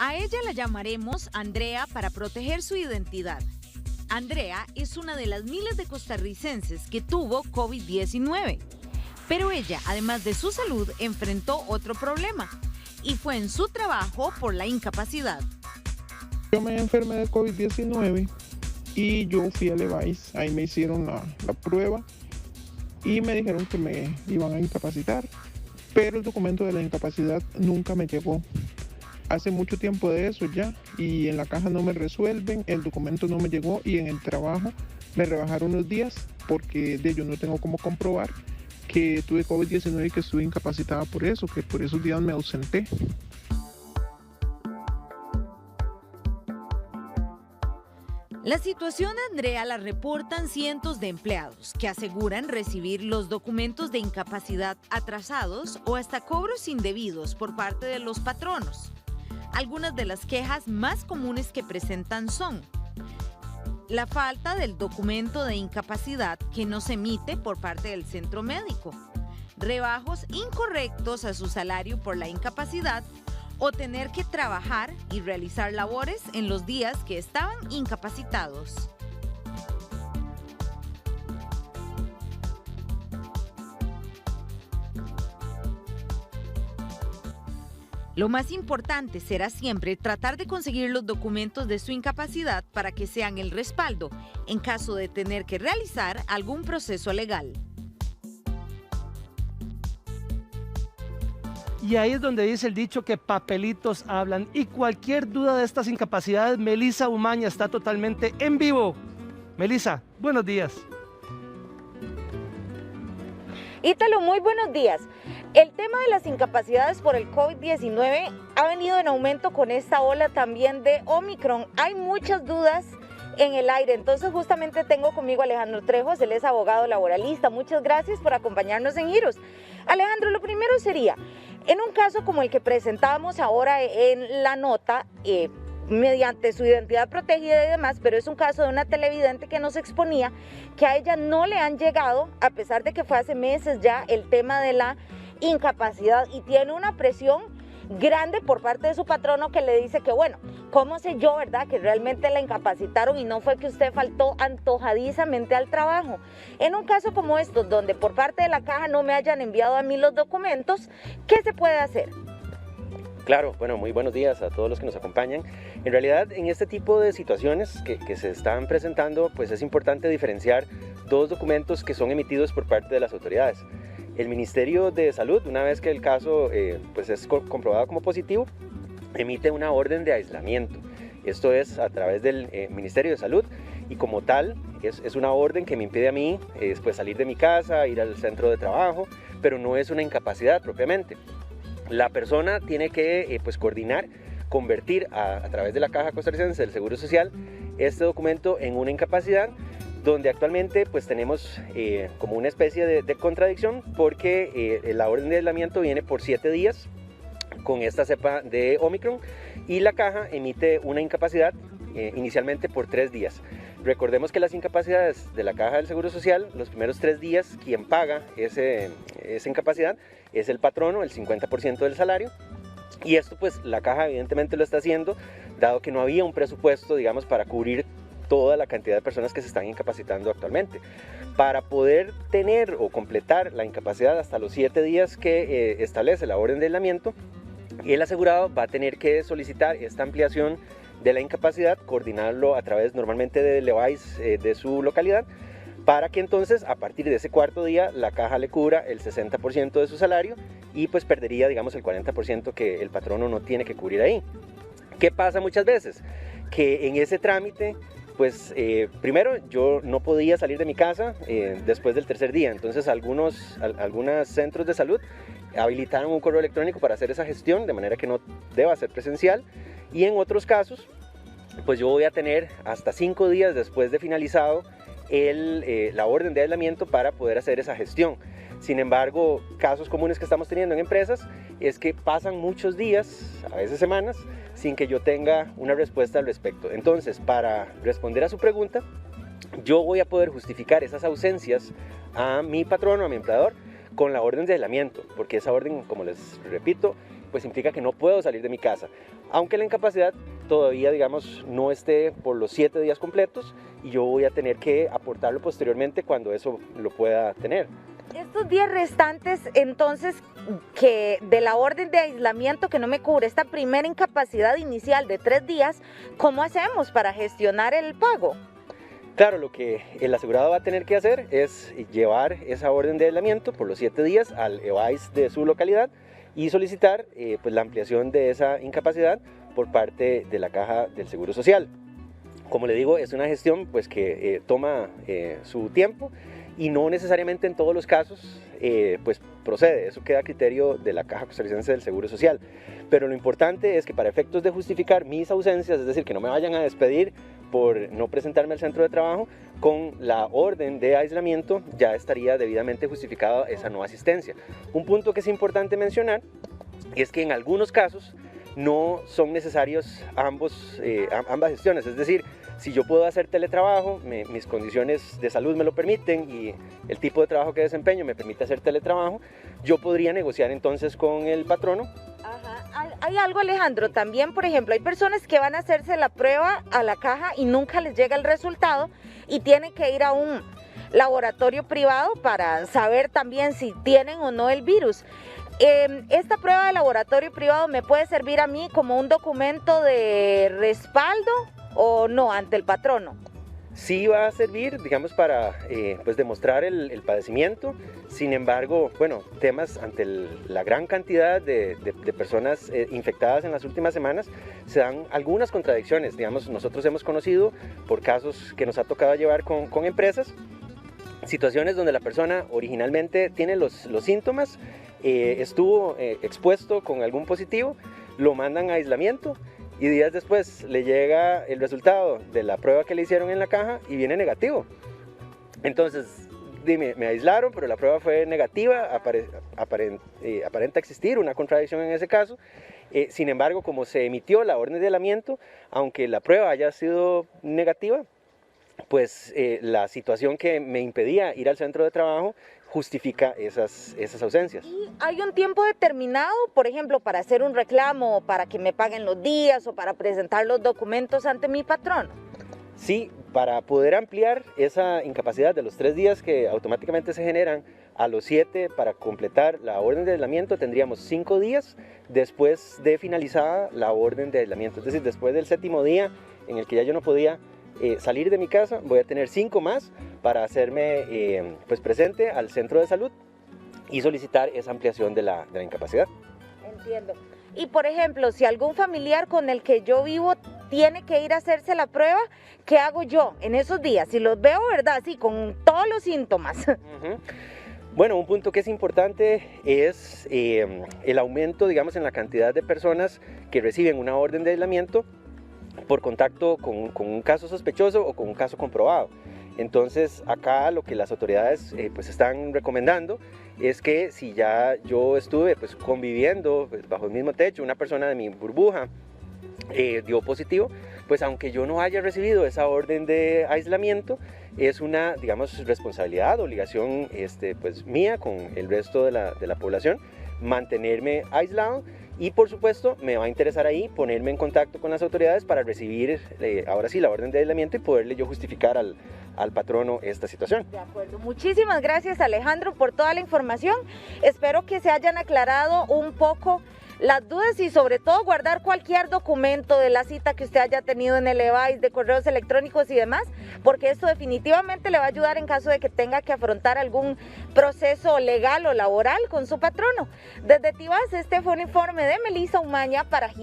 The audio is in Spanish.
A ella la llamaremos Andrea para proteger su identidad. Andrea es una de las miles de costarricenses que tuvo COVID-19. Pero ella, además de su salud, enfrentó otro problema. Y fue en su trabajo por la incapacidad. Yo me enfermé de COVID-19 y yo fui a Levi's. Ahí me hicieron la prueba y me dijeron que me iban a incapacitar. Pero el documento de la incapacidad nunca me llegó. Hace mucho tiempo de eso ya, y en la caja no me resuelven, el documento no me llegó, y en el trabajo me rebajaron unos días porque yo no tengo cómo comprobar que tuve COVID-19 y que estuve incapacitada por eso, que por esos días me ausenté. La situación de Andrea la reportan cientos de empleados que aseguran recibir los documentos de incapacidad atrasados o hasta cobros indebidos por parte de los patronos. Algunas de las quejas más comunes que presentan son la falta del documento de incapacidad que no se emite por parte del centro médico, rebajos incorrectos a su salario por la incapacidad o tener que trabajar y realizar labores en los días que estaban incapacitados. Lo más importante será siempre tratar de conseguir los documentos de su incapacidad para que sean el respaldo en caso de tener que realizar algún proceso legal. Y ahí es donde dice el dicho que papelitos hablan. Y cualquier duda de estas incapacidades, Melissa Umaña está totalmente en vivo. Melissa, buenos días. Ítalo, muy buenos días. El tema de las incapacidades por el COVID-19 ha venido en aumento con esta ola también de Omicron. Hay muchas dudas en el aire, entonces justamente tengo conmigo a Alejandro Trejos, él es abogado laboralista. Muchas gracias por acompañarnos en Giros. Alejandro, lo primero sería, en un caso como el que presentábamos ahora en la nota, mediante su identidad protegida y demás, pero es un caso de una televidente que nos exponía que a ella no le han llegado, a pesar de que fue hace meses ya, el tema de la incapacidad, y tiene una presión grande por parte de su patrono que le dice que bueno, ¿cómo sé yo, verdad, que realmente la incapacitaron y no fue que usted faltó antojadizamente al trabajo? En un caso como estos, donde por parte de la caja no me hayan enviado a mí los documentos, ¿qué se puede hacer? Claro, bueno, muy buenos días a todos los que nos acompañan. En realidad, en este tipo de situaciones que se están presentando, pues es importante diferenciar dos documentos que son emitidos por parte de las autoridades. El Ministerio de Salud, una vez que el caso pues es comprobado como positivo, emite una orden de aislamiento. Esto es a través del Ministerio de Salud y como tal es una orden que me impide a mí pues salir de mi casa, ir al centro de trabajo, pero no es una incapacidad propiamente. La persona tiene que pues coordinar, convertir a través de la Caja Costarricense del Seguro Social este documento en una incapacidad, donde actualmente pues tenemos como una especie de contradicción porque la orden de aislamiento viene por 7 días con esta cepa de Omicron y la caja emite una incapacidad inicialmente por 3 días. Recordemos que las incapacidades de la Caja del Seguro Social, los primeros 3 días quien paga esa incapacidad es el patrono, el 50% del salario. Y esto pues la caja evidentemente lo está haciendo, dado que no había un presupuesto, digamos, para cubrir toda la cantidad de personas que se están incapacitando actualmente. Para poder tener o completar la incapacidad hasta los 7 días que establece la orden de aislamiento, el asegurado va a tener que solicitar esta ampliación de la incapacidad, coordinarlo a través normalmente de Levi's de su localidad, para que entonces a partir de ese 4.º día la caja le cubra el 60% de su salario y pues perdería, digamos, el 40% que el patrono no tiene que cubrir ahí. ¿Qué pasa muchas veces? Que en ese trámite pues primero yo no podía salir de mi casa después del 3.er día, entonces algunos centros de salud habilitaron un correo electrónico para hacer esa gestión de manera que no deba ser presencial, y en otros casos pues yo voy a tener hasta 5 días después de finalizado la orden de aislamiento para poder hacer esa gestión. Sin embargo, casos comunes que estamos teniendo en empresas es que pasan muchos días, a veces semanas, sin que yo tenga una respuesta al respecto. Entonces, para responder a su pregunta, yo voy a poder justificar esas ausencias a mi patrono, a mi empleador, con la orden de aislamiento, porque esa orden, como les repito, pues implica que no puedo salir de mi casa, aunque la incapacidad todavía, digamos, no esté por los 7 días completos y yo voy a tener que aportarlo posteriormente cuando eso lo pueda tener. Estos días restantes, entonces, que de la orden de aislamiento que no me cubre esta primera incapacidad inicial de 3 días, ¿cómo hacemos para gestionar el pago? Claro, lo que el asegurado va a tener que hacer es llevar esa orden de aislamiento por los 7 días al EVAIS de su localidad y solicitar pues la ampliación de esa incapacidad por parte de la Caja del Seguro Social. Como le digo, es una gestión pues que toma su tiempo y no necesariamente en todos los casos pues procede, eso queda a criterio de la Caja Costarricense del Seguro Social. Pero lo importante es que para efectos de justificar mis ausencias, es decir, que no me vayan a despedir por no presentarme al centro de trabajo, con la orden de aislamiento ya estaría debidamente justificada esa no asistencia. Un punto que es importante mencionar es que en algunos casos no son necesarios ambas gestiones, es decir, si yo puedo hacer teletrabajo, mis condiciones de salud me lo permiten y el tipo de trabajo que desempeño me permite hacer teletrabajo, yo podría negociar entonces con el patrono. Ajá. Hay algo, Alejandro, también, por ejemplo, hay personas que van a hacerse la prueba a la caja y nunca les llega el resultado y tienen que ir a un laboratorio privado para saber también si tienen o no el virus. ¿Esta prueba de laboratorio privado me puede servir a mí como un documento de respaldo o no ante el patrono? Sí va a servir, digamos, para pues demostrar el padecimiento. Sin embargo, bueno, temas ante la gran cantidad de personas infectadas en las últimas semanas, se dan algunas contradicciones. Digamos, nosotros hemos conocido por casos que nos ha tocado llevar con empresas, situaciones donde la persona originalmente tiene los síntomas, estuvo expuesto con algún positivo, lo mandan a aislamiento y días después le llega el resultado de la prueba que le hicieron en la caja y viene negativo. Entonces, me aislaron, pero la prueba fue negativa, aparenta existir una contradicción en ese caso. Sin embargo, como se emitió la orden de aislamiento, aunque la prueba haya sido negativa, pues la situación que me impedía ir al centro de trabajo justifica esas ausencias. ¿Y hay un tiempo determinado, por ejemplo, para hacer un reclamo, para que me paguen los días o para presentar los documentos ante mi patrón? Sí, para poder ampliar esa incapacidad de los 3 días que automáticamente se generan a los 7 para completar la orden de aislamiento, tendríamos 5 días después de finalizada la orden de aislamiento. Es decir, después del 7º día en el que ya yo no podía salir de mi casa, voy a tener 5 más para hacerme pues presente al centro de salud y solicitar esa ampliación de la incapacidad. Entiendo. Y por ejemplo, si algún familiar con el que yo vivo tiene que ir a hacerse la prueba, ¿qué hago yo en esos días? Si los veo, ¿verdad? Así, con todos los síntomas. Bueno, un punto que es importante es el aumento, digamos, en la cantidad de personas que reciben una orden de aislamiento por contacto con un caso sospechoso o con un caso comprobado. Entonces acá lo que las autoridades pues están recomendando es que si ya yo estuve pues conviviendo pues, bajo el mismo techo, una persona de mi burbuja dio positivo, pues aunque yo no haya recibido esa orden de aislamiento, es una, digamos, responsabilidad, obligación pues mía con el resto de la población, mantenerme aislado. Y por supuesto me va a interesar ahí ponerme en contacto con las autoridades para recibir ahora sí la orden de aislamiento y poderle yo justificar al patrono esta situación. De acuerdo, muchísimas gracias Alejandro por toda la información. Espero que se hayan aclarado un poco las dudas y sobre todo guardar cualquier documento de la cita que usted haya tenido en el EVAIS, de correos electrónicos y demás, porque esto definitivamente le va a ayudar en caso de que tenga que afrontar algún proceso legal o laboral con su patrono. Desde Tibás, este fue un informe de Melissa Umaña para Hit.